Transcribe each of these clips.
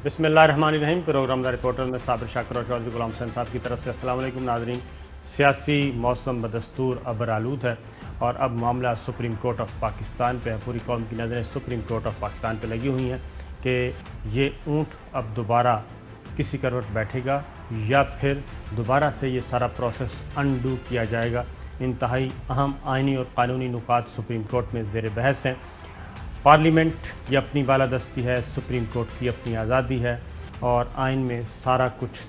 بسم اللہ الرحمن الرحیم۔ پروگرام دا رپورٹر میں صابر شاکر اور چودھری غلام حسین صاحب کی طرف سے السلام علیکم ناظرین۔ سیاسی موسم بدستور ابر آلود ہے اور اب معاملہ سپریم کورٹ آف پاکستان پہ ہے۔ پوری قوم کی نظریں سپریم کورٹ آف پاکستان پہ لگی ہوئی ہیں کہ یہ اونٹ اب دوبارہ کسی کروٹ بیٹھے گا یا پھر دوبارہ سے یہ سارا پروسیس انڈو کیا جائے گا۔ انتہائی اہم آئینی اور قانونی نکات سپریم کورٹ میں زیر بحث ہیں۔ پارلیمنٹ کی اپنی بالادستی ہے، سپریم کورٹ کی اپنی آزادی ہے اور آئین میں سارا کچھ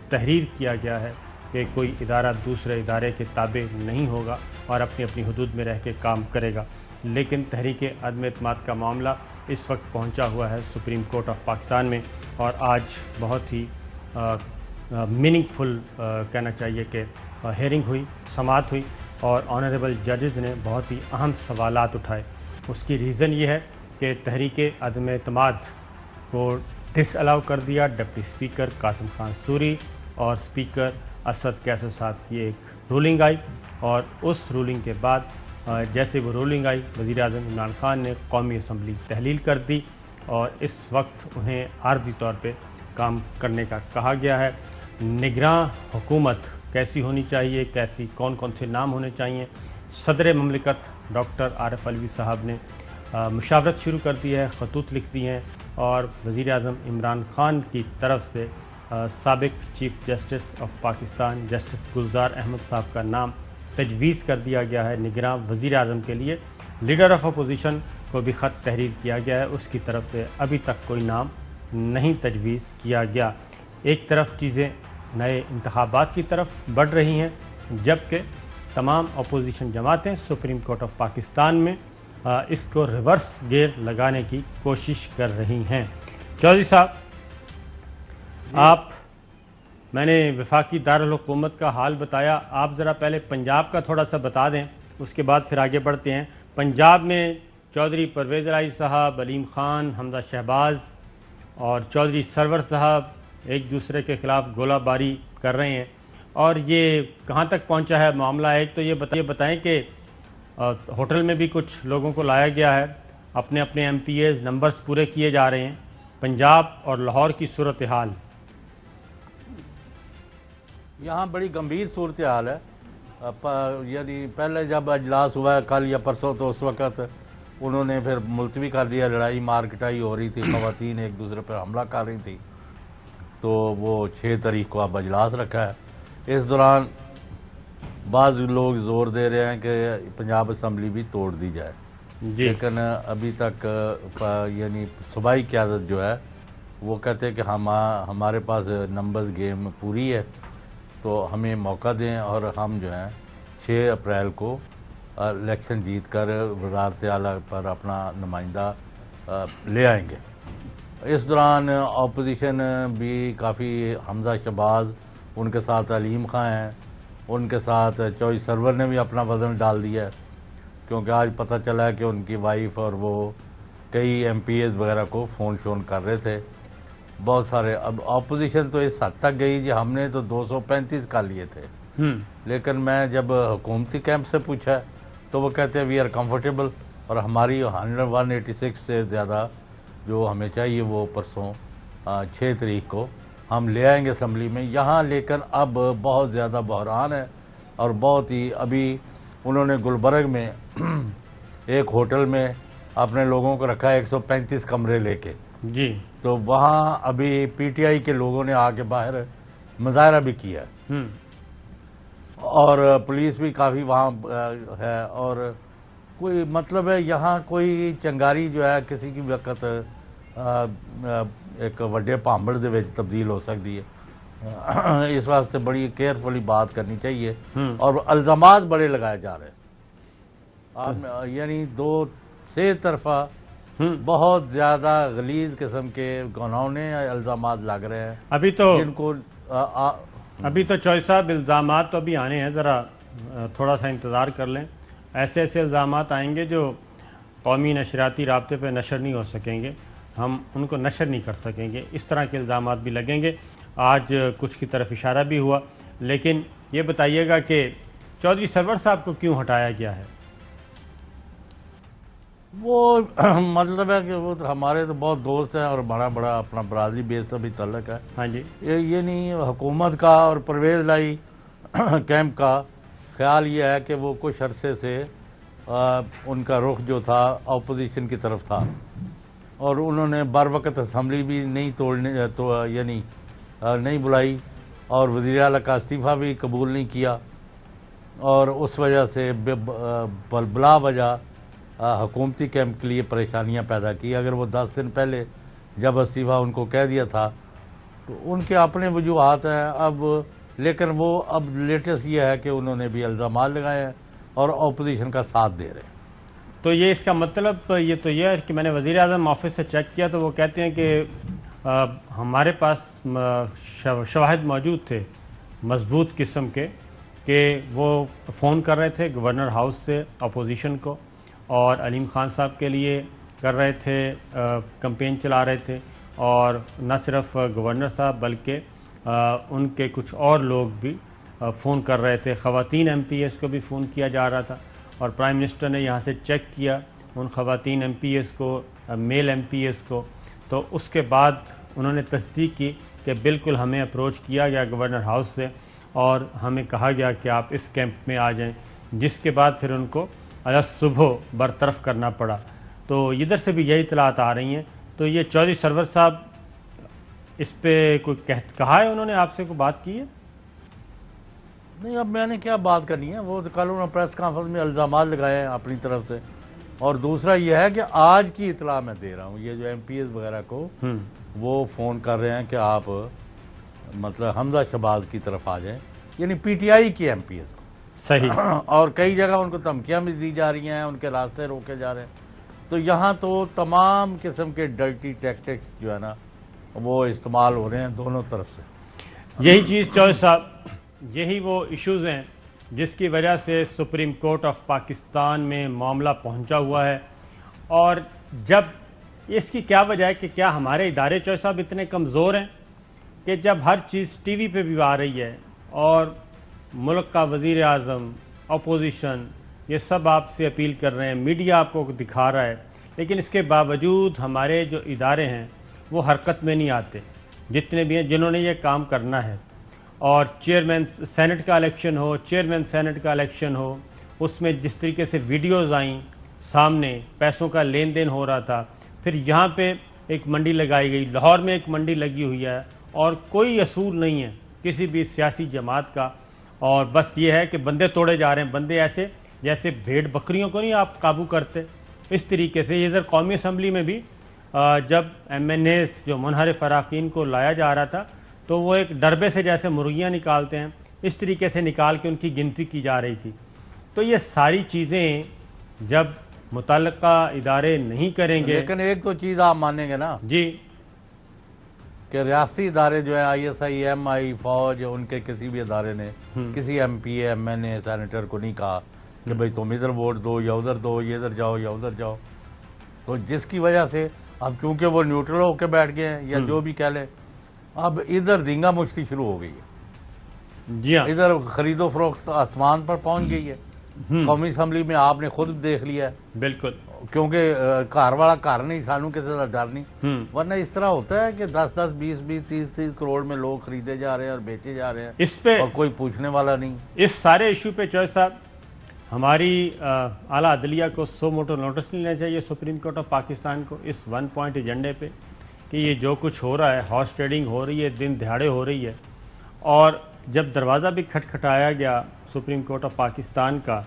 تحریر کیا گیا ہے کہ کوئی ادارہ دوسرے ادارے کے تابع نہیں ہوگا اور اپنی اپنی حدود میں رہ کے کام کرے گا۔ لیکن تحریک عدم اعتماد کا معاملہ اس وقت پہنچا ہوا ہے سپریم کورٹ آف پاکستان میں اور آج بہت ہی میننگ فل کہنا چاہیے کہ ہیئرنگ ہوئی، سماعت ہوئی اور آنریبل ججز نے بہت ہی اہم سوالات اٹھائے۔ اس کی ریزن یہ ہے کہ تحریک عدم اعتماد کو ڈس الاؤ کر دیا deputy speaker Qasim Khan sorry اور اسپیکر اسد کیسو صاحب کی ایک رولنگ آئی اور اس رولنگ کے بعد جیسے وہ رولنگ آئی وزیر اعظم عمران خان نے قومی اسمبلی تحلیل کر دی اور اس وقت انہیں عارضی طور پہ کام کرنے کا کہا گیا ہے۔ نگراں حکومت کیسی ہونی چاہیے، کیسی کون کون سے نام ہونے چاہیے، صدر مملکت ڈاکٹر عارف علوی صاحب نے مشاورت شروع کر دی ہے، خطوط لکھ دی ہیں اور وزیر اعظم عمران خان کی طرف سے سابق chief justice of Pakistan justice Gulzar Ahmed صاحب کا نام تجویز کر دیا گیا ہے نگراں وزیر اعظم کے لیے۔ لیڈر آف اپوزیشن کو بھی خط تحریر کیا گیا ہے، اس کی طرف سے ابھی تک کوئی نام نہیں تجویز کیا گیا۔ ایک طرف چیزیں نئے انتخابات کی طرف بڑھ رہی ہیں جبکہ تمام اپوزیشن جماعتیں سپریم کورٹ آف پاکستان میں اس کو ریورس گیئر لگانے کی کوشش کر رہی ہیں۔ چودھری صاحب میں نے وفاقی دارالحکومت کا حال بتایا، آپ ذرا پہلے پنجاب کا تھوڑا سا بتا دیں، اس کے بعد پھر آگے بڑھتے ہیں۔ پنجاب میں چودھری پرویز الہی صاحب، علیم خان، حمزہ شہباز اور چودھری سرور صاحب ایک دوسرے کے خلاف گولہ باری کر رہے ہیں اور یہ کہاں تک پہنچا ہے معاملہ؟ ایک تو یہ بتائیں کہ ہوٹل میں بھی کچھ لوگوں کو لایا گیا ہے، اپنے اپنے ایم پی ایز نمبرز پورے کیے جا رہے ہیں۔ پنجاب اور لاہور کی صورتحال یہاں بڑی گمبھیر صورتحال ہے۔ یعنی پہلے جب اجلاس ہوا ہے کل یا پرسوں تو اس وقت انہوں نے پھر ملتوی کر دیا، لڑائی مار کٹائی ہو رہی تھی، خواتین ایک دوسرے پر حملہ کر رہی تھی، تو وہ 6 تاریخ کو اب اجلاس رکھا ہے۔ اس دوران بعض لوگ زور دے رہے ہیں کہ پنجاب اسمبلی بھی توڑ دی جائے، لیکن ابھی تک یعنی صوبائی قیادت جو ہے وہ کہتے ہیں کہ ہمارے پاس نمبرز گیم پوری ہے تو ہمیں موقع دیں اور ہم جو ہیں 6 اپریل کو الیکشن جیت کر وزارت اعلیٰ پر اپنا نمائندہ لے آئیں گے۔ اس دوران اپوزیشن بھی کافی، حمزہ شہباز، ان کے ساتھ علیم خان ہیں، ان کے ساتھ چودھری سرور نے بھی اپنا وزن ڈال دیا ہے کیونکہ آج پتہ چلا ہے کہ ان کی وائف اور وہ کئی ایم پی ایز وغیرہ کو فون کر رہے تھے بہت سارے۔ اب اپوزیشن تو اس حد تک گئی ہم نے تو 235 کر لیے تھے، لیکن میں جب حکومتی کیمپ سے پوچھا تو وہ کہتے ہیں وی آر کمفرٹیبل اور ہماری 186 سے زیادہ جو ہمیں چاہیے وہ پرسوں 6 تاریخ کو ہم لے آئیں گے اسمبلی میں یہاں۔ لیکن اب بہت زیادہ بحران ہے اور بہت ہی، ابھی انہوں نے گلبرگ میں ایک ہوٹل میں اپنے لوگوں کو رکھا ہے 135 کمرے لے کے جی، تو وہاں ابھی پی ٹی آئی کے لوگوں نے آ کے باہر مظاہرہ بھی کیا اور پولیس بھی کافی وہاں ہے اور کوئی مطلب ہے یہاں کوئی چنگاری جو ہے کسی کی وقت ایک وڈے پامبڑ دے وچ تبدیل ہو سکتی ہے۔ اس واسطے بڑی کیئرفلی بات کرنی چاہیے اور الزامات بڑے لگائے جا رہے ہیں، یعنی 2 طرفہ بہت زیادہ غلیظ قسم کے گناونے الزامات لگ رہے ہیں جن کو ابھی تو چوہدری صاحب الزامات تو ابھی آنے ہیں، ذرا تھوڑا سا انتظار کر لیں۔ ایسے الزامات آئیں گے جو قومی نشریاتی رابطے پہ نشر نہیں ہو سکیں گے، ہم ان کو نشر نہیں کر سکیں گے، اس طرح کے الزامات بھی لگیں گے۔ آج کچھ کی طرف اشارہ بھی ہوا، لیکن یہ بتائیے گا کہ چودھری سرور صاحب کو کیوں ہٹایا گیا ہے؟ وہ مطلب ہے کہ وہ تو ہمارے تو بہت دوست ہیں اور بڑا بڑا اپنا برادری بیس سے بھی تعلق ہے. ہاں جی. یہ نہیں حکومت کا اور پرویز لائی کیمپ کا خیال یہ ہے کہ وہ کچھ عرصے سے ان کا رخ جو تھا اپوزیشن کی طرف تھا اور انہوں نے بر وقت اسمبلی بھی نہیں توڑنے تو یعنی نہیں بلائی اور وزیر اعلیٰ کا استعفیٰ بھی قبول نہیں کیا اور اس وجہ سے بلا وجہ حکومتی کیمپ کے لیے پریشانیاں پیدا کی. اگر وہ 10 دن پہلے جب استعفیٰ ان کو کہہ دیا تھا تو ان کے اپنے وجوہات ہیں اب، لیکن وہ اب لیٹسٹ یہ ہے کہ انہوں نے بھی الزامات لگائے ہیں اور اپوزیشن کا ساتھ دے رہے ہیں. تو یہ اس کا مطلب یہ تو یہ ہے کہ میں نے وزیر اعظم آفس سے چیک کیا تو وہ کہتے ہیں کہ ہمارے پاس شواہد موجود تھے مضبوط قسم کے کہ وہ فون کر رہے تھے گورنر ہاؤس سے اپوزیشن کو اور علیم خان صاحب کے لیے کر رہے تھے، کمپین چلا رہے تھے، اور نہ صرف گورنر صاحب بلکہ ان کے کچھ اور لوگ بھی فون کر رہے تھے. خواتین ایم پی ایس کو بھی فون کیا جا رہا تھا اور پرائم منسٹر نے یہاں سے چیک کیا ان خواتین ایم پی ایس کو، میل ایم پی ایس کو، تو اس کے بعد انہوں نے تصدیق کی کہ بالکل ہمیں اپروچ کیا گیا گورنر ہاؤس سے اور ہمیں کہا گیا کہ آپ اس کیمپ میں آ جائیں، جس کے بعد پھر ان کو آج صبح برطرف کرنا پڑا. تو ادھر سے بھی یہی اطلاعات آ رہی ہیں. تو یہ چودھری سرور صاحب اس پہ کوئی کہا ہے انہوں نے آپ سے کوئی بات کی ہے؟ نہیں، اب میں نے کیا بات کرنی ہے، وہ کل انہوں نے پریس کانفرنس میں الزامات لگائے ہیں اپنی طرف سے. اور دوسرا یہ ہے کہ آج کی اطلاع میں دے رہا ہوں، یہ جو ایم پی ایس وغیرہ کو وہ فون کر رہے ہیں کہ آپ مطلب حمزہ شہباز کی طرف آ جائیں، یعنی پی ٹی آئی کی ایم پی ایس کو. صحیح. اور کئی جگہ ان کو دھمکیاں بھی دی جا رہی ہیں، ان کے راستے روکے جا رہے ہیں. تو یہاں تو تمام قسم کے ڈرٹی ٹیکٹکس جو ہے نا وہ استعمال ہو رہے ہیں دونوں طرف سے. یہی چیز چودھری صاحب، یہی وہ ایشوز ہیں جس کی وجہ سے سپریم کورٹ آف پاکستان میں معاملہ پہنچا ہوا ہے. اور جب اس کی کیا وجہ ہے کہ کیا ہمارے ادارے چودھری صاحب اتنے کمزور ہیں کہ جب ہر چیز ٹی وی پہ بھی آ رہی ہے اور ملک کا وزیر اعظم، اپوزیشن، یہ سب آپ سے اپیل کر رہے ہیں، میڈیا آپ کو دکھا رہا ہے، لیکن اس کے باوجود ہمارے جو ادارے ہیں وہ حرکت میں نہیں آتے جتنے بھی ہیں جنہوں نے یہ کام کرنا ہے. اور چیئرمین سینٹ کا الیکشن ہو، چیئرمین سینٹ کا الیکشن ہو، اس میں جس طریقے سے ویڈیوز آئیں سامنے، پیسوں کا لین دین ہو رہا تھا. پھر یہاں پہ ایک منڈی لگائی گئی، لاہور میں ایک منڈی لگی ہوئی ہے اور کوئی اصول نہیں ہے کسی بھی سیاسی جماعت کا، اور بس یہ ہے کہ بندے توڑے جا رہے ہیں. بندے ایسے جیسے بھیڑ بکریوں کو نہیں آپ قابو کرتے، اس طریقے سے. ادھر قومی اسمبلی میں بھی جب ایم این اے جو منحرف اراکین کو لایا جا رہا تھا تو وہ ایک ڈربے سے جیسے مرغیاں نکالتے ہیں اس طریقے سے نکال کے ان کی گنتی کی جا رہی تھی. تو یہ ساری چیزیں جب متعلقہ ادارے نہیں کریں گے. لیکن ایک تو چیز آپ مانیں گے نا جی کہ ریاستی ادارے جو ہیں آئی ایس آئی، ایم آئی، فوج، ان کے کسی بھی ادارے نے کسی ایم پی ایم این اے سینیٹر کو نہیں کہا کہ بھئی تم ادھر ووٹ دو یا ادھر دو، یہ ادھر جاؤ یا ادھر جاؤ. تو جس کی وجہ سے اب چونکہ وہ نیوٹرل ہو کے بیٹھ گئے ہیں یا جو بھی کہہ لیں، اب ادھر دھینگا مشتی شروع ہو گئی ہے. جی ہاں، ادھر خرید و فروخت آسمان پر پہنچ گئی ہے. قومی اسمبلی میں آپ نے خود دیکھ لیا ہے، بالکل. کیونکہ گھر والا گھر نہیں، سانو کسی کا ڈر نہیں. ورنہ اس طرح ہوتا ہے کہ 10-10، 20-20، 30-30 کروڑ میں لوگ خریدے جا رہے ہیں اور بیچے جا رہے ہیں اس پہ اور کوئی پوچھنے والا نہیں. اس سارے ایشو پہ چودھری صاحب ہماری اعلیٰ عدلیہ کو سو موٹو نوٹس لینا چاہیے سپریم کورٹ آف پاکستان کو اس 1 پوائنٹ ایجنڈے پہ کہ یہ جو کچھ ہو رہا ہے، ہارس ٹریڈنگ ہو رہی ہے، دن دہاڑے ہو رہی ہے. اور جب دروازہ بھی کھٹکھٹایا گیا سپریم کورٹ آف پاکستان کا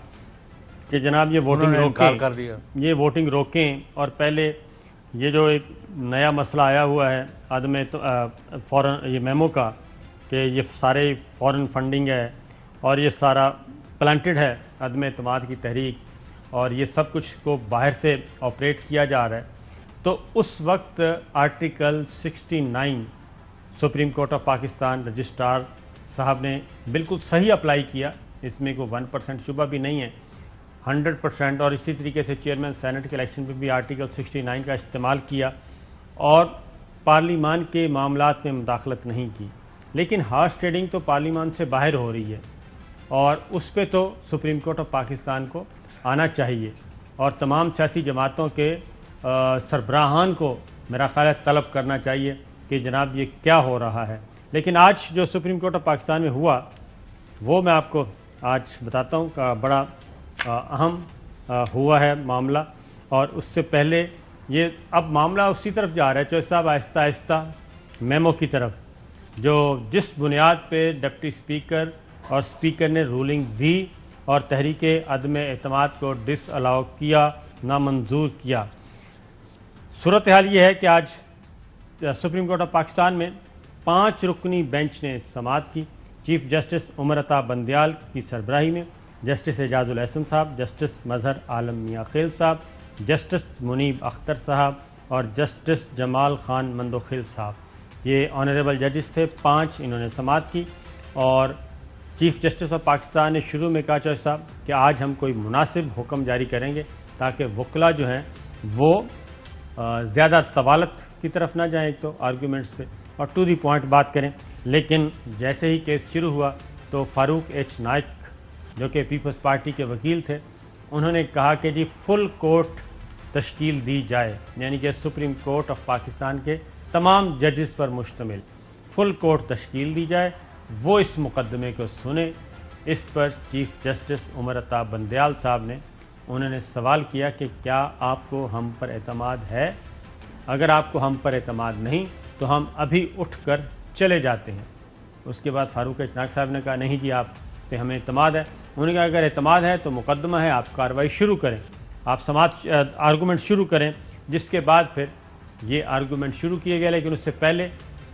کہ جناب یہ ووٹنگ انہوں نے انکار روکیں، کر دیا. یہ ووٹنگ روکیں، اور پہلے یہ جو ایک نیا مسئلہ آیا ہوا ہے عدم فورن یہ میمو کا کہ یہ سارے فورن فنڈنگ ہے اور یہ سارا پلانٹڈ ہے عدم اعتماد کی تحریک، اور یہ سب کچھ کو باہر سے آپریٹ کیا جا رہا ہے. تو اس وقت article 69 supreme court of Pakistan registrar صاحب نے بالکل صحیح اپلائی کیا، اس میں کوئی 1% شبہ بھی نہیں ہے، 100%. اور اسی طریقے سے چیئرمین سینٹ کے الیکشن پہ بھی آرٹیکل 69 کا استعمال کیا اور پارلیمان کے معاملات میں مداخلت نہیں کی. لیکن ہارس ٹریڈنگ تو پارلیمان سے باہر ہو رہی ہے اور اس پہ تو سپریم کورٹ آف پاکستان کو آنا چاہیے. اور تمام سیاسی جماعتوں کے سربراہان کو میرا خیال ہے طلب کرنا چاہیے کہ جناب یہ کیا ہو رہا ہے. لیکن آج جو سپریم کورٹ آف پاکستان میں ہوا وہ میں آپ کو آج بتاتا ہوں کہ بڑا اہم ہوا ہے معاملہ. اور اس سے پہلے یہ اب معاملہ اسی طرف جا رہا ہے چوہدری صاحب آہستہ آہستہ میمو کی طرف، جو جس بنیاد پہ ڈپٹی اسپیکر اور اسپیکر نے رولنگ دی اور تحریک عدم اعتماد کو ڈس الاؤ کیا، نامنظور کیا. صورتحال یہ ہے کہ آج سپریم کورٹ آف پاکستان میں 5 رکنی بینچ نے سماعت کی. چیف جسٹس عمر عطا بندیال کی سربراہی میں جسٹس اعجاز الاحسن صاحب، جسٹس مظہر عالم میاں خیل صاحب، جسٹس منیب اختر صاحب اور جسٹس جمال خان مندوخیل صاحب، یہ آنریبل ججز تھے. 5 انہوں نے سماعت کی. اور چیف جسٹس آف پاکستان نے شروع میں کہا چوہدری صاحب کہ آج ہم کوئی مناسب حکم جاری کریں گے تاکہ وکلاء جو ہیں وہ زیادہ طوالت کی طرف نہ جائیں، ایک تو آرگیومنٹس پہ، اور ٹو دی پوائنٹ بات کریں. لیکن جیسے ہی کیس شروع ہوا تو فاروق ایچ نائک جو کہ پیپلز پارٹی کے وکیل تھے، انہوں نے کہا کہ جی فل کورٹ تشکیل دی جائے، یعنی کہ سپریم کورٹ آف پاکستان کے تمام ججز پر مشتمل فل کورٹ تشکیل دی جائے، وہ اس مقدمے کو سنیں. اس پر چیف جسٹس عمر عطا بندیال صاحب نے انہوں نے سوال کیا کہ کیا آپ کو ہم پر اعتماد ہے؟ اگر آپ کو ہم پر اعتماد نہیں تو ہم ابھی اٹھ کر چلے جاتے ہیں. اس کے بعد فاروق ایچ نائک صاحب نے کہا نہیں جی آپ پہ ہمیں اعتماد ہے. انہوں نے کہا اگر اعتماد ہے تو مقدمہ ہے، آپ کارروائی شروع کریں، آپ سماعت آرگومنٹ شروع کریں. جس کے بعد پھر یہ آرگومنٹ شروع کیے گئے. لیکن اس سے پہلے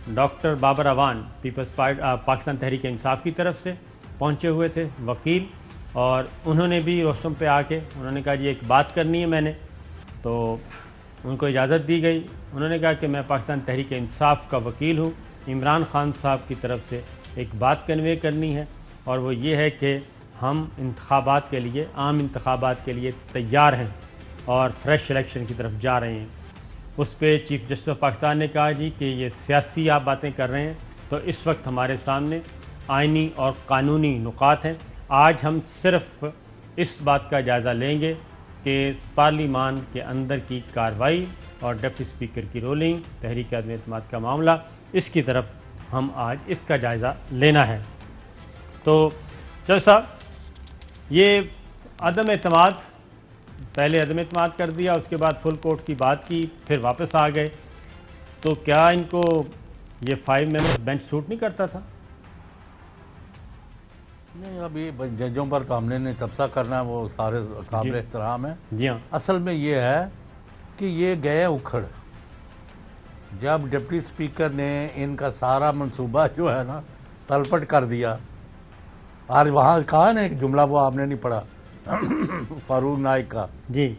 ڈاکٹر بابر اعوان پیپلز پاکستان تحریک انصاف کی طرف سے پہنچے ہوئے تھے وکیل، اور انہوں نے بھی روشم پہ آ کے انہوں نے کہا جی ایک بات کرنی ہے میں نے. تو ان کو اجازت دی گئی. انہوں نے کہا کہ میں پاکستان تحریک انصاف کا وکیل ہوں، عمران خان صاحب کی طرف سے ایک بات کنوے کرنی ہے، اور وہ یہ ہے کہ ہم انتخابات کے لیے، عام انتخابات کے لیے تیار ہیں اور فریش الیکشن کی طرف جا رہے ہیں. اس پہ چیف جسٹس آف پاکستان نے کہا جی کہ یہ سیاسی آپ باتیں کر رہے ہیں تو اس وقت ہمارے سامنے آئینی اور قانونی نکات ہیں. آج ہم صرف اس بات کا جائزہ لیں گے کہ پارلیمان کے اندر کی کارروائی اور ڈپٹی اسپیکر کی رولنگ، تحریک عدم اعتماد کا معاملہ، اس کی طرف ہم آج اس کا جائزہ لینا ہے. تو چوہدری صاحب یہ عدم اعتماد، پہلے عدم اعتماد کر دیا، اس کے بعد فل کورٹ کی بات کی، پھر واپس آ گئے، تو کیا ان کو یہ 5 ممبرز بینچ سوٹ نہیں کرتا تھا؟ نہیں، ابھی ججوں پر تو ہم نے نہیں تبصرہ کرنا ہے، وہ سارے قابل احترام ہیں. جی ہاں. اصل میں یہ ہے کہ یہ گئے اکھڑ. جب ڈپٹی اسپیکر نے ان کا سارا منصوبہ جو ہے نا تلپٹ کر دیا. آج وہاں کہا نا ایک جملہ، وہ آپ نے نہیں پڑھا فاروق نائک کا، جی،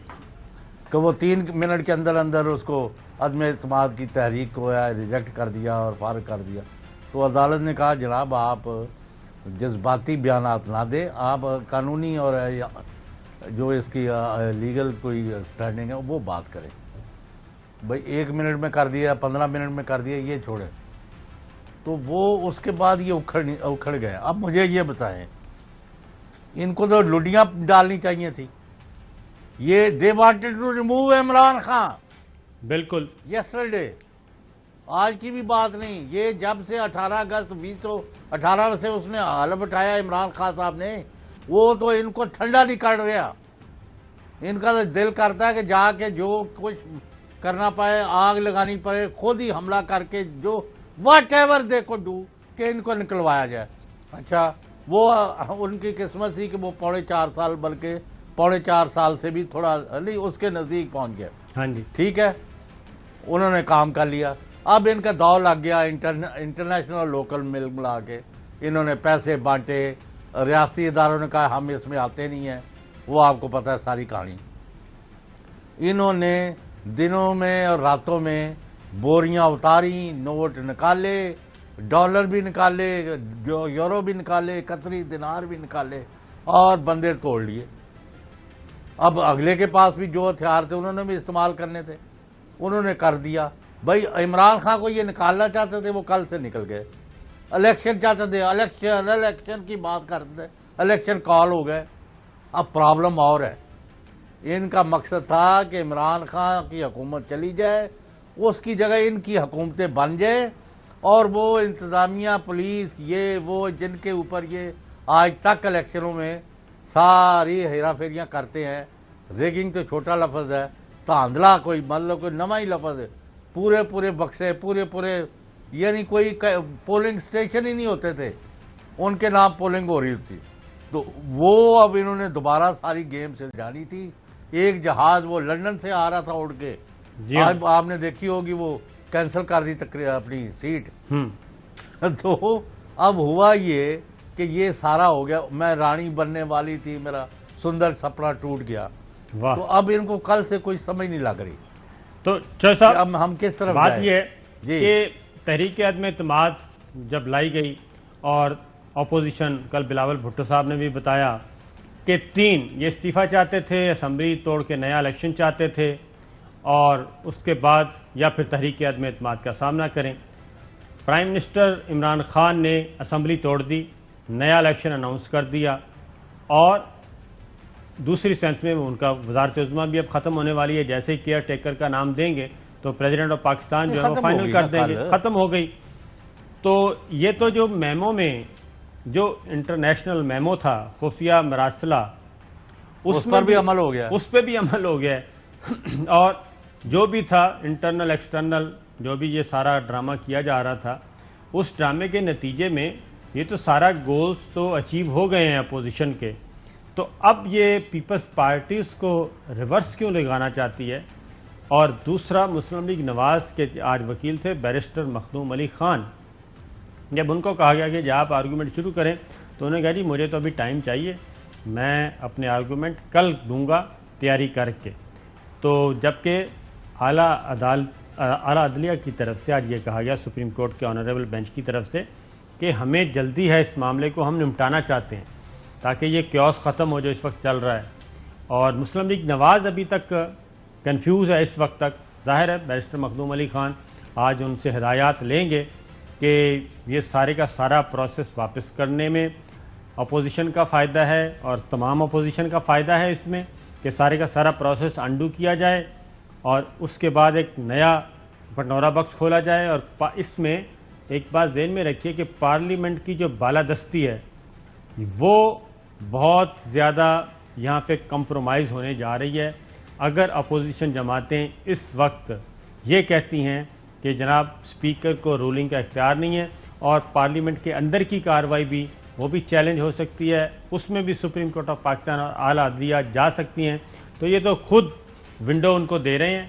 کہ وہ 3 منٹ کے اندر اندر اس کو عدم اعتماد کی تحریک کو ریجیکٹ کر دیا اور فارغ کر دیا. تو عدالت نے کہا جناب آپ جذباتی بیانات نہ دیں، آپ قانونی اور جو اس کی لیگل کوئی اسٹینڈنگ ہے وہ بات کریں. بھئی 1 منٹ میں کر دیا، 15 منٹ میں کر دیا، یہ چھوڑیں. تو وہ اس کے بعد یہ اکھڑ گئے. اب مجھے یہ بتائیں، ان کو تو لڈیاں ڈالنی چاہیے تھی. یہ they wanted to remove Imran Khan بالکل یسٹرڈے، آج کی بھی بات نہیں. یہ جب سے 18 اگست 2018 سے اس نے حلف اٹھایا عمران خان صاحب نے، وہ تو ان کو ٹھنڈا نہیں کر رہا. ان کا تو دل کرتا ہے کہ جا کے جو کچھ کرنا پائے، آگ لگانی پڑے، خود ہی حملہ کر کے جو واٹ ایور دے کو ڈو کہ ان کو نکلوایا جائے. اچھا، وہ ان کی قسمت تھی کہ وہ 4.5 سال، بلکہ 4.5 سال سے بھی تھوڑا نہیں، اس کے نزدیک پہنچ گئے. ہاں جی، ٹھیک ہے، انہوں نے کام کر لیا. اب ان کا داؤ لگ گیا انٹرنیشنل اور لوکل ملا کے. انہوں نے پیسے بانٹے، ریاستی اداروں نے کہا ہم اس میں آتے نہیں ہیں. وہ آپ کو پتہ ہے ساری کہانی. انہوں نے دنوں میں اور راتوں میں بوریاں اتاری، نوٹ نکالے، ڈالر بھی نکالے، یورو بھی نکالے، قطری دینار بھی نکالے، اور بندے توڑ لیے. اب اگلے کے پاس بھی جو ہتھیار تھے انہوں نے بھی استعمال کرنے تھے، انہوں نے کر دیا. بھائی عمران خان کو یہ نکالنا چاہتے تھے، وہ کل سے نکل گئے. الیکشن چاہتے تھے، الیکشن کی بات کرتے تھے، الیکشن کال ہو گئے. اب پرابلم اور ہے، ان کا مقصد تھا کہ عمران خان کی حکومت چلی جائے، اس کی جگہ ان کی حکومتیں بن جائیں، اور وہ انتظامیہ، پولیس، یہ وہ جن کے اوپر یہ آج تک الیکشنوں میں ساری ہیرا پھیریاں کرتے ہیں. ریگنگ تو چھوٹا لفظ ہے، تاندلا کوئی مطلب کوئی نواں ہی لفظ ہے. پورے بکسے، پورے یعنی کوئی پولنگ سٹیشن ہی نہیں ہوتے تھے، ان کے نام پولنگ ہو رہی تھی. تو وہ اب انہوں نے دوبارہ ساری گیم سے جانی تھی. ایک جہاز وہ لندن سے آ رہا تھا اڑ کے، جی ہاں. آج آپ نے دیکھی ہوگی وہ کینسل کر دی اپنی سیٹ. تو اب ہوا یہ کہ یہ سارا ہو گیا، میں رانی بننے والی تھی، میرا سندر سپنا ٹوٹ گیا. واہ. تو اب ان کو کل سے کوئی سمجھ نہیں لگ رہی تو چوہدری صاحب، اب ہم کس طرف بات جائیں. یہ ہے جی. کہ تحریک عدم اعتماد جب لائی گئی اور اپوزیشن، کل بلاول بھٹو صاحب نے بھی بتایا کہ 3 یہ استعفیٰ چاہتے تھے، اسمبلی توڑ کے نیا الیکشن چاہتے تھے، اور اس کے بعد یا پھر تحریک عدم اعتماد کا سامنا کریں. پرائم منسٹر عمران خان نے اسمبلی توڑ دی، نیا الیکشن اناؤنس کر دیا، اور دوسری سینس میں ان کا وزارت عظمیٰ بھی اب ختم ہونے والی ہے. جیسے ہی کیئر ٹیکر کا نام دیں گے تو پریزیڈنٹ آف پاکستان جو ہے وہ فائنل کر دیں گے. ختم ہو گئی. تو یہ تو جو میمو میں جو انٹرنیشنل میمو تھا، خفیہ مراسلہ، اس پر بھی عمل ہو گیا، اس پہ بھی عمل ہو گیا. اور جو بھی تھا انٹرنل ایکسٹرنل، جو بھی یہ سارا ڈرامہ کیا جا رہا تھا، اس ڈرامے کے نتیجے میں یہ تو سارا گولز تو اچیو ہو گئے ہیں اپوزیشن کے. تو اب یہ پیپلز پارٹی اس کو ریورس کیوں لگانا چاہتی ہے؟ اور دوسرا، مسلم لیگ نواز کے آج وکیل تھے بیرسٹر مخدوم علی خان، جب ان کو کہا گیا کہ جب آپ آرگومنٹ شروع کریں تو انہوں نے کہا جی مجھے تو ابھی ٹائم چاہیے، میں اپنے آرگومنٹ کل دوں گا تیاری کر کے. تو جبکہ اعلیٰ عدلیہ کی طرف سے آج یہ کہا گیا، سپریم کورٹ کے آنریبل بینچ کی طرف سے، کہ ہمیں جلدی ہے اس معاملے کو ہم نمٹانا چاہتے ہیں تاکہ یہ کیوس ختم ہو جو اس وقت چل رہا ہے. اور مسلم لیگ نواز ابھی تک کنفیوز ہے اس وقت تک. ظاہر ہے بیرسٹر مخدوم علی خان آج ان سے ہدایات لیں گے کہ یہ سارے کا سارا پروسیس واپس کرنے میں اپوزیشن کا فائدہ ہے، اور تمام اپوزیشن کا فائدہ ہے اس میں کہ سارے کا سارا پروسیس انڈو کیا جائے، اور اس کے بعد ایک نیا پنڈورا باکس کھولا جائے. اور اس میں ایک بات ذہن میں رکھیے کہ پارلیمنٹ کی جو بالادستی ہے وہ بہت زیادہ یہاں پہ کمپرومائز ہونے جا رہی ہے. اگر اپوزیشن جماعتیں اس وقت یہ کہتی ہیں کہ جناب اسپیکر کو رولنگ کا اختیار نہیں ہے، اور پارلیمنٹ کے اندر کی کارروائی بھی وہ بھی چیلنج ہو سکتی ہے، اس میں بھی سپریم کورٹ آف پاکستان اور اعلیٰ عدلیہ جا سکتی ہیں، تو یہ تو خود ونڈو ان کو دے رہے ہیں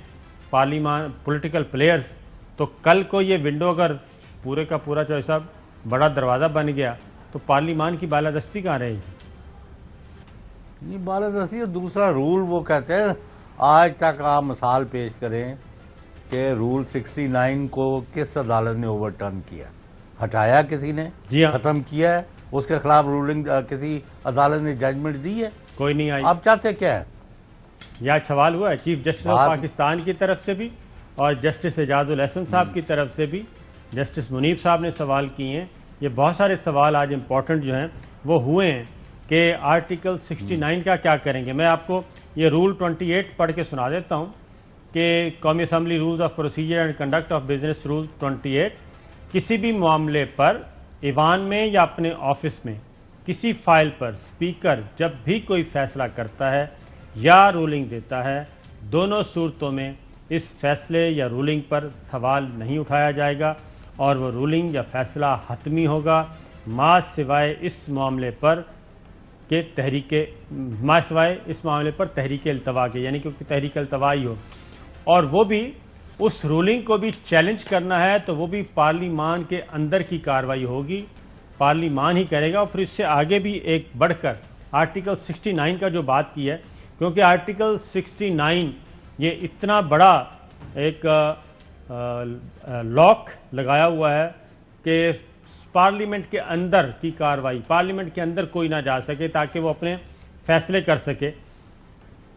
پارلیمان پولیٹیکل پلیئرز. تو کل کو یہ ونڈو اگر پورے کا پورا جو صاحب بڑا دروازہ بن گیا تو پارلیمان کی بالادستی کہاں رہے گی؟ یہ بالادستی. دوسرا رول وہ کہتے ہیں، آج تک آپ مثال پیش کریں کہ رول 69 کو کس عدالت نے اوور ٹرن کیا؟ ہٹایا کسی نے؟ جی ہاں. ختم کیا ہے؟ اس کے خلاف رولنگ کسی عدالت نے ججمنٹ دی ہے؟ کوئی نہیں آئی. آپ چاہتے کیا ہے؟ یہ آج سوال ہوا ہے چیف جسٹس آف پاکستان کی طرف سے بھی، اور جسٹس اعجاز الحسن صاحب کی طرف سے بھی، جسٹس منیب صاحب نے سوال کیے ہیں. یہ بہت سارے سوال آج امپورٹنٹ جو ہیں وہ ہوئے ہیں کہ آرٹیکل 69 کا کیا کریں گے. میں آپ کو یہ رول 28 پڑھ کے سنا دیتا ہوں کہ قومی assembly rules of procedure and conduct of business rule 28، کسی بھی معاملے پر ایوان میں یا اپنے آفس میں کسی فائل پر اسپیکر جب بھی کوئی فیصلہ کرتا ہے یا رولنگ دیتا ہے، دونوں صورتوں میں اس فیصلے یا رولنگ پر سوال نہیں اٹھایا جائے گا، اور وہ رولنگ یا فیصلہ حتمی ہوگا ما سوائے اس معاملے پر تحریک التوا کے، یعنی کہ تحریک التوا ہی ہو. اور وہ بھی اس رولنگ کو بھی چیلنج کرنا ہے تو وہ بھی پارلیمان کے اندر کی کارروائی ہوگی، پارلیمان ہی کرے گا. اور پھر اس سے آگے بھی ایک بڑھ کر آرٹیکل 69 کا جو بات کی ہے، کیونکہ آرٹیکل 69 یہ اتنا بڑا ایک لاک لگایا ہوا ہے کہ پارلیمنٹ کے اندر کی کارروائی، پارلیمنٹ کے اندر کوئی نہ جا سکے تاکہ وہ اپنے فیصلے کر سکے.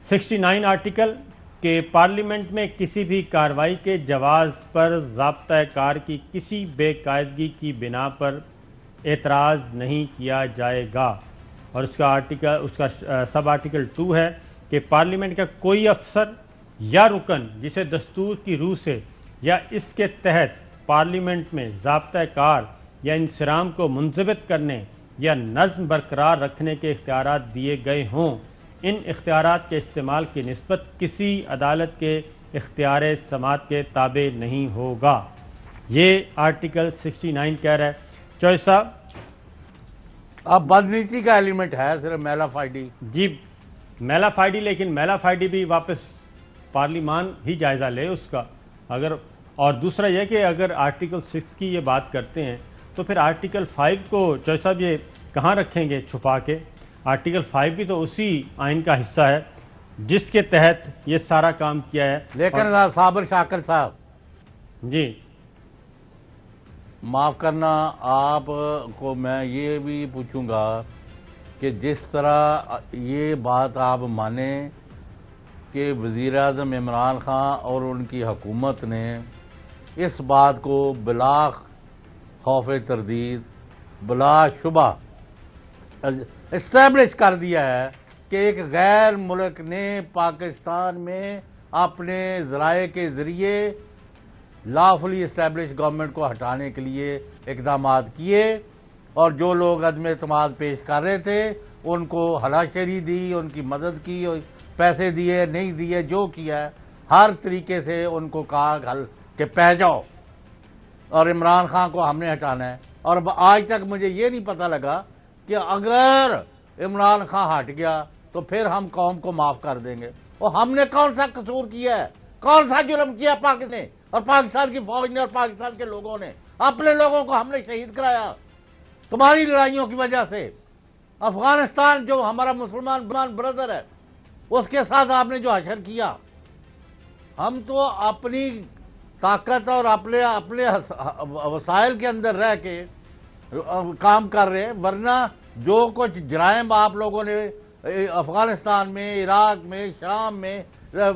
69 آرٹیکل کہ پارلیمنٹ میں کسی بھی کارروائی کے جواز پر ضابطۂ کار کی کسی بے قاعدگی کی بنا پر اعتراض نہیں کیا جائے گا. اور اس کا سب آرٹیکل 2 ہے کہ پارلیمنٹ کا کوئی افسر یا رکن جسے دستور کی روح سے یا اس کے تحت پارلیمنٹ میں ضابطۂ کار یا انصرام کو منضبط کرنے یا نظم برقرار رکھنے کے اختیارات دیے گئے ہوں، ان اختیارات کے استعمال کی نسبت کسی عدالت کے اختیار سماعت کے تابع نہیں ہوگا۔ یہ آرٹیکل 69 کہہ رہا ہے۔ چوہے صاحب، اب بدنیتی کا ایلیمنٹ ہے صرف میلا فائڈی۔ جی میلا فائڈی، لیکن میلا فائڈی بھی واپس پارلیمان ہی جائزہ لے اس کا۔ اگر اور دوسرا یہ کہ اگر آرٹیکل 6 کی یہ بات کرتے ہیں تو پھر آرٹیکل 5 کو چوہے صاحب یہ کہاں رکھیں گے چھپا کے؟ آرٹیکل 5 بھی تو اسی آئین کا حصہ ہے جس کے تحت یہ سارا کام کیا ہے۔ لیکن صابر شاکر صاحب جی معاف کرنا، آپ کو میں یہ بھی پوچھوں گا کہ جس طرح یہ بات آپ مانیں کہ وزیر اعظم عمران خان اور ان کی حکومت نے اس بات کو بلا خوف تردید، بلا شبہ اسٹیبلش کر دیا ہے کہ ایک غیر ملک نے پاکستان میں اپنے ذرائع کے ذریعے لافلی اسٹیبلش گورنمنٹ کو ہٹانے کے لیے اقدامات کیے، اور جو لوگ عدم اعتماد پیش کر رہے تھے ان کو ہلاشری دی، ان کی مدد کی، پیسے دیے نہیں دیے، جو کیا ہر طریقے سے ان کو کہا کہ پہ جاؤ، اور عمران خان کو ہم نے ہٹانا ہے۔ اور آج تک مجھے یہ نہیں پتہ لگا کہ اگر عمران خان ہٹ گیا تو پھر ہم قوم کو معاف کر دیں گے۔ اور ہم نے کون سا قصور کیا ہے، کون سا جرم کیا پاکستان نے اور پاکستان کی فوج نے اور پاکستان کے لوگوں نے؟ اپنے لوگوں کو ہم نے شہید کرایا تمہاری لڑائیوں کی وجہ سے۔ افغانستان جو ہمارا مسلمان برادر ہے اس کے ساتھ آپ نے جو حشر کیا، ہم تو اپنی طاقت اور اپنے وسائل کے اندر رہ کے کام کر رہے ہیں، ورنہ جو کچھ جرائم آپ لوگوں نے افغانستان میں، عراق میں، شام میں،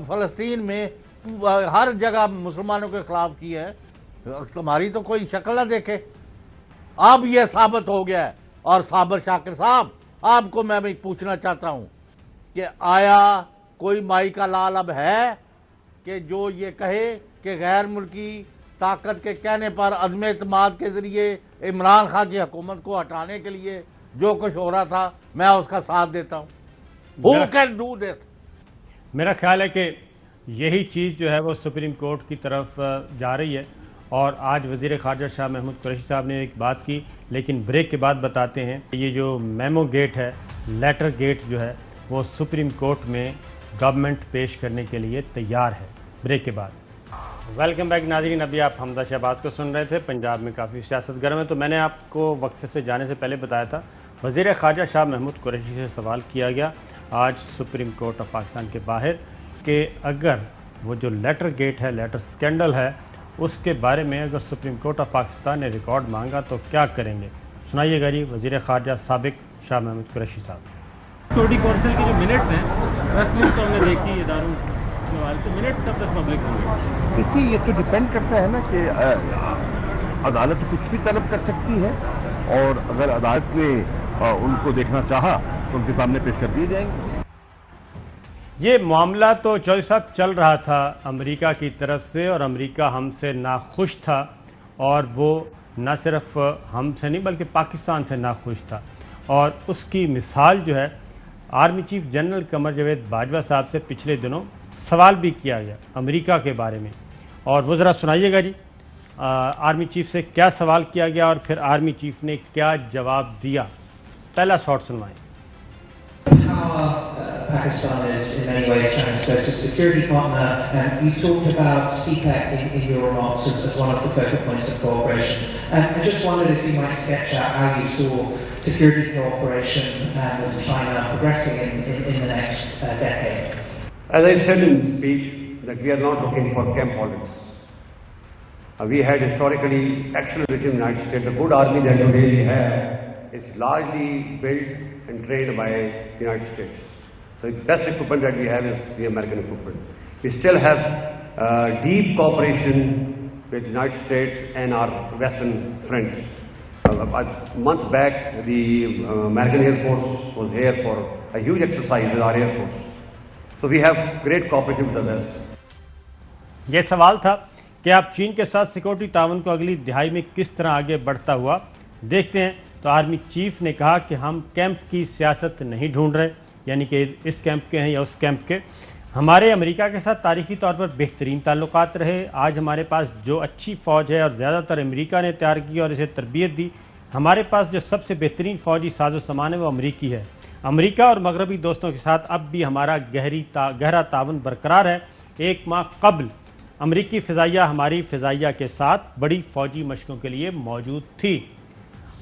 فلسطین میں، ہر جگہ مسلمانوں کے خلاف کی ہے، تمہاری تو کوئی شکل نہ دیکھے۔ اب یہ ثابت ہو گیا ہے۔ اور صابر شاکر صاحب، آپ کو میں بھی پوچھنا چاہتا ہوں کہ آیا کوئی مائی کا لال اب ہے کہ جو یہ کہے کہ غیر ملکی طاقت کے کہنے پر عدم اعتماد کے ذریعے عمران خان کی حکومت کو ہٹانے کے لیے جو کچھ ہو رہا تھا میں اس کا ساتھ دیتا ہوں؟ Who can do this؟ میرا خیال ہے کہ یہی چیز جو ہے وہ سپریم کورٹ کی طرف جا رہی ہے، اور آج وزیر خارجہ شاہ محمود قریشی صاحب نے ایک بات کی، لیکن بریک کے بعد بتاتے ہیں کہ یہ جو میمو گیٹ ہے، لیٹر گیٹ جو ہے، وہ سپریم کورٹ میں گورنمنٹ پیش کرنے کے لیے تیار ہے۔ بریک کے بعد ویلکم بیک ناظرین، ابھی آپ حمزہ شہباز کو سن رہے تھے۔ پنجاب میں کافی سیاست گرم ہے، تو میں نے آپ کو وقفے سے جانے سے پہلے بتایا تھا وزیر خارجہ شاہ محمود قریشی سے سوال کیا گیا آج سپریم کورٹ آف پاکستان کے باہر کہ اگر وہ جو لیٹر گیٹ ہے، لیٹر سکینڈل ہے، اس کے بارے میں اگر سپریم کورٹ آف پاکستان نے ریکارڈ مانگا تو کیا کریں گے؟ سنائیے گا جی وزیر خارجہ سابق شاہ محمود قریشی صاحب۔ سیکورٹی کونسل کے جو منٹس ہیں، پریس منٹ تو ہم نے دیکھی اداروں کے حوالے سے، منٹس کب تک پبلک ہوں گے؟ دیکھیے یہ تو ڈیپینڈ کرتا ہے نا کہ عدالت کچھ بھی طلب کر سکتی ہے، اور اگر عدالت نے ان کو دیکھنا چاہا تو ان کے سامنے پیش کر دیے جائیں گے۔ یہ معاملہ تو چوہے صاحب چل رہا تھا امریکہ کی طرف سے، اور امریکہ ہم سے ناخوش تھا، اور وہ نہ صرف ہم سے نہیں بلکہ پاکستان سے ناخوش تھا، اور اس کی مثال جو ہے army chief general Qamar Javed Bajwa صاحب سے پچھلے دنوں سوال بھی کیا گیا امریکہ کے بارے میں، اور وہ ذرا سنائیے گا جی آرمی چیف سے کیا سوال کیا گیا اور پھر آرمی چیف نے کیا جواب دیا۔ پہلا shot سنوائیں۔ Pakistan is in many ways China's closest security partner, and you talked about CPEC in your remarks as one of the focal points of cooperation. And I just wondered if you might sketch out how you saw security cooperation with China progressing in the next decade. As I said in the speech, that we are not looking for camp politics. We had historically excellent regime in the United States. The good army that today we have is largely built and trained by the United States. The best equipment that we have is the American equipment. We still have deep cooperation with the United States and our Western friends. A month back, the American Air Force was here for a huge exercise with our Air Force. So we have great cooperation with the West. یہ سوال تھا کہ آپ چین کے ساتھ security تعاون کو اگلی دہائی میں کس طرح آگے بڑھتا ہوا دیکھتے ہیں. تو آرمی چیف نے کہا کہ ہم کیمپ کی سیاست نہیں ڈھونڈ رہے، یعنی کہ اس کیمپ کے ہیں یا اس کیمپ کے. ہمارے امریکہ کے ساتھ تاریخی طور پر بہترین تعلقات رہے. آج ہمارے پاس جو اچھی فوج ہے اور زیادہ تر امریکہ نے تیار کی اور اسے تربیت دی، ہمارے پاس جو سب سے بہترین فوجی ساز و سامان ہے وہ امریکی ہے. امریکہ اور مغربی دوستوں کے ساتھ اب بھی ہمارا گہرا تعاون برقرار ہے. 1 ماہ قبل امریکی فضائیہ ہماری فضائیہ کے ساتھ بڑی فوجی مشقوں کے لیے موجود تھی.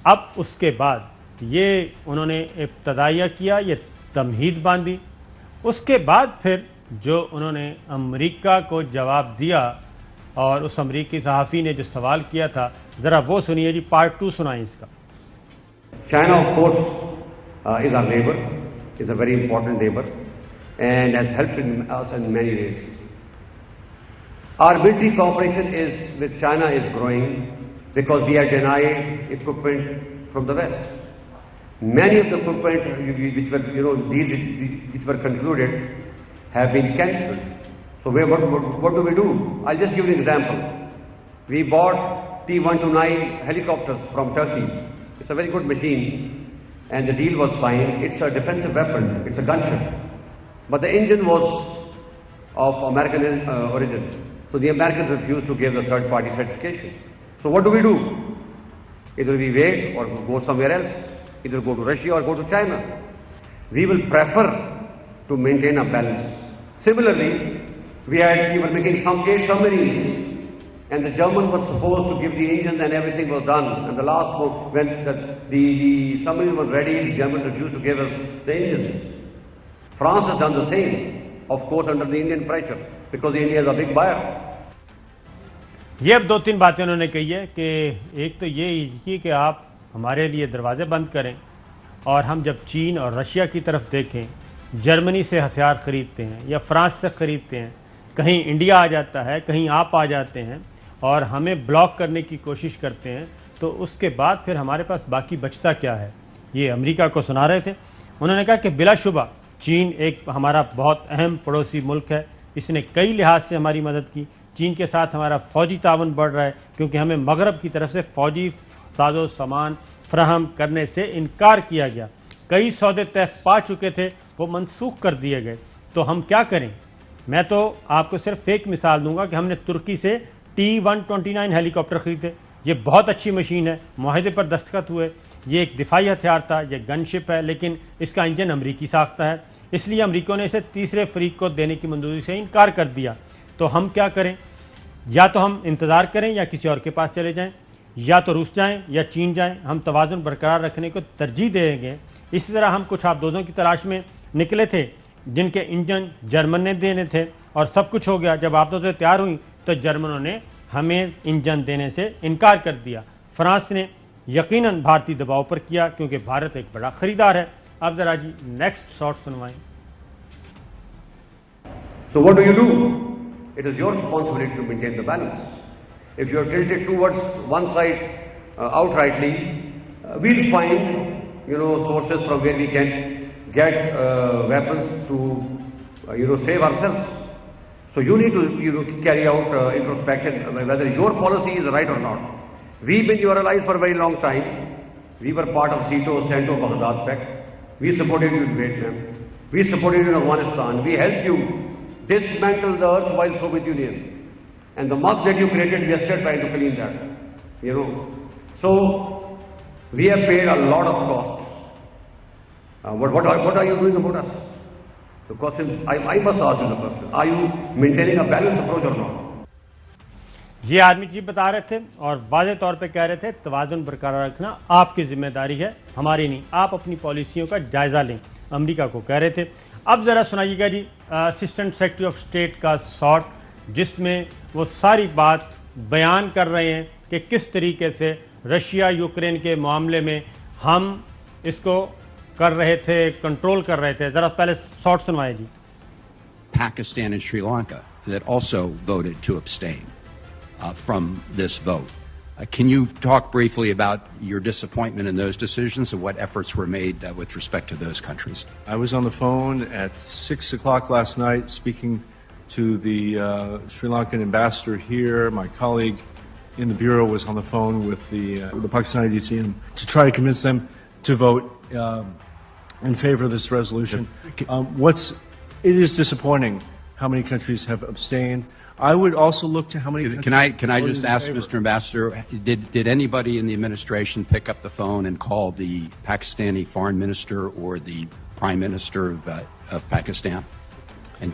اب اس کے بعد یہ انہوں نے ابتدائیہ کیا، یہ تمہید باندھی. اس کے بعد پھر جو انہوں نے امریکہ کو جواب دیا اور اس امریکی صحافی نے جو سوال کیا تھا، ذرا وہ سنیے جی. پارٹ 2 سنائیں اس کا. China, of course, is our neighbor, is a very important neighbor, and has helped us in many ways. Our military cooperation with China is growing because we are denied equipment from the West. Many of the equipment which were, deals which were concluded have been cancelled. So what do we do? I'll just give you an example. We bought T-129 helicopters from Turkey. It's a very good machine, and the deal was signed. It's a defensive weapon. It's a gunship. But the engine was of American origin. So the Americans refused to give the third-party certification. So what do? Either we wait or go somewhere else. Either go to Russia or go to China. We will prefer to maintain a balance. Similarly, we were making some 8 submarines, and the German was supposed to give the engines and everything was done. And the last one, when the submarine was ready, the Germans refused to give us the engines. France has done the same, of course under the Indian pressure, because India is a big buyer. یہ اب 2-3 باتیں انہوں نے کہی ہے کہ ایک تو یہ کہ آپ ہمارے لیے دروازے بند کریں، اور ہم جب چین اور رشیا کی طرف دیکھیں، جرمنی سے ہتھیار خریدتے ہیں یا فرانس سے خریدتے ہیں، کہیں انڈیا آ جاتا ہے، کہیں آپ آ جاتے ہیں اور ہمیں بلاک کرنے کی کوشش کرتے ہیں، تو اس کے بعد پھر ہمارے پاس باقی بچتا کیا ہے. یہ امریکہ کو سنا رہے تھے. انہوں نے کہا کہ بلا شبہ چین ایک ہمارا بہت اہم پڑوسی ملک ہے، اس نے کئی لحاظ سے ہماری مدد کی. چین کے ساتھ ہمارا فوجی تعاون بڑھ رہا ہے کیونکہ ہمیں مغرب کی طرف سے فوجی ساز و سامان فراہم کرنے سے انکار کیا گیا. کئی سودے طے پا چکے تھے، وہ منسوخ کر دیے گئے. تو ہم کیا کریں؟ میں تو آپ کو صرف ایک مثال دوں گا کہ ہم نے ترکی سے T-129 ہیلی کاپٹر خریدے. یہ بہت اچھی مشین ہے، معاہدے پر دستخط ہوئے. یہ ایک دفاعی ہتھیار تھا، یہ گن شپ ہے، لیکن اس کا انجن امریکی ساختہ ہے، اس لیے امریکوں نے اسے تیسرے فریق کو دینے کی منظوری سے انکار کر دیا. تو ہم کیا کریں؟ یا تو ہم انتظار کریں یا کسی اور کے پاس چلے جائیں، یا تو روس جائیں یا چین جائیں. ہم توازن برقرار رکھنے کو ترجیح دیں گے. اسی طرح ہم کچھ آبدوزوں کی تلاش میں نکلے تھے جن کے انجن جرمن نے دینے تھے اور سب کچھ ہو گیا. جب آبدوزیں تیار ہوئیں تو جرمنوں نے ہمیں انجن دینے سے انکار کر دیا. فرانس نے یقیناً بھارتی دباؤ پر کیا کیونکہ بھارت ایک بڑا خریدار ہے. اب ذرا جی نیکسٹ شارٹ سنوائیں. So what do? It is your responsibility to maintain the balance. If you are tilted towards one side outrightly, we'll find sources from where we can get weapons to save ourselves. So you need to carry out introspection whether your policy is right or not. We've been your allies for a very long time. We were part of SEATO, CENTO, Baghdad Pact. We supported you in Vietnam. We supported you in Afghanistan. We helped you dismantle the erstwhile Soviet Union. And the muck that you created, we are still trying to clean that. So we have paid a lot of cost. What are you doing about us? The question, I must ask you the question. Are you maintaining a balanced approach or not? یہ army chief بتا رہے تھے اور واضح طور پہ کہہ رہے تھے توازن برقرار رکھنا آپ کی ذمہ داری ہے، ہماری نہیں. آپ اپنی پالیسیوں کا جائزہ لیں، امریکہ کو کہہ رہے تھے. اب ذرا سنائیے گا جی اسسٹنٹ سیکرٹری آف اسٹیٹ کا شارٹ، جس میں وہ ساری بات بیان کر رہے ہیں کہ کس طریقے سے رشیا یوکرین کے معاملے میں ہم اس کو کر رہے تھے، کنٹرول کر رہے تھے. ذرا پہلے شارٹ سنوائے جی. Pakistan and Sri Lanka that also voted to abstain from this vote. Can you talk briefly about your disappointment in those decisions and what efforts were made with respect to those countries? I was on the phone at 6 o'clock last night speaking to the Sri Lankan ambassador here. My colleague in the bureau was on the phone with the Pakistani DCM to try to convince them to vote in favor of this resolution. It is disappointing how many countries have abstained. I would also look to how many countries. Can I just ask, Mr. Ambassador, did anybody in the administration pick up the phone and call the Pakistani foreign minister or the prime minister of Pakistan? And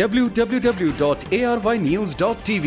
www.arYnews.tv।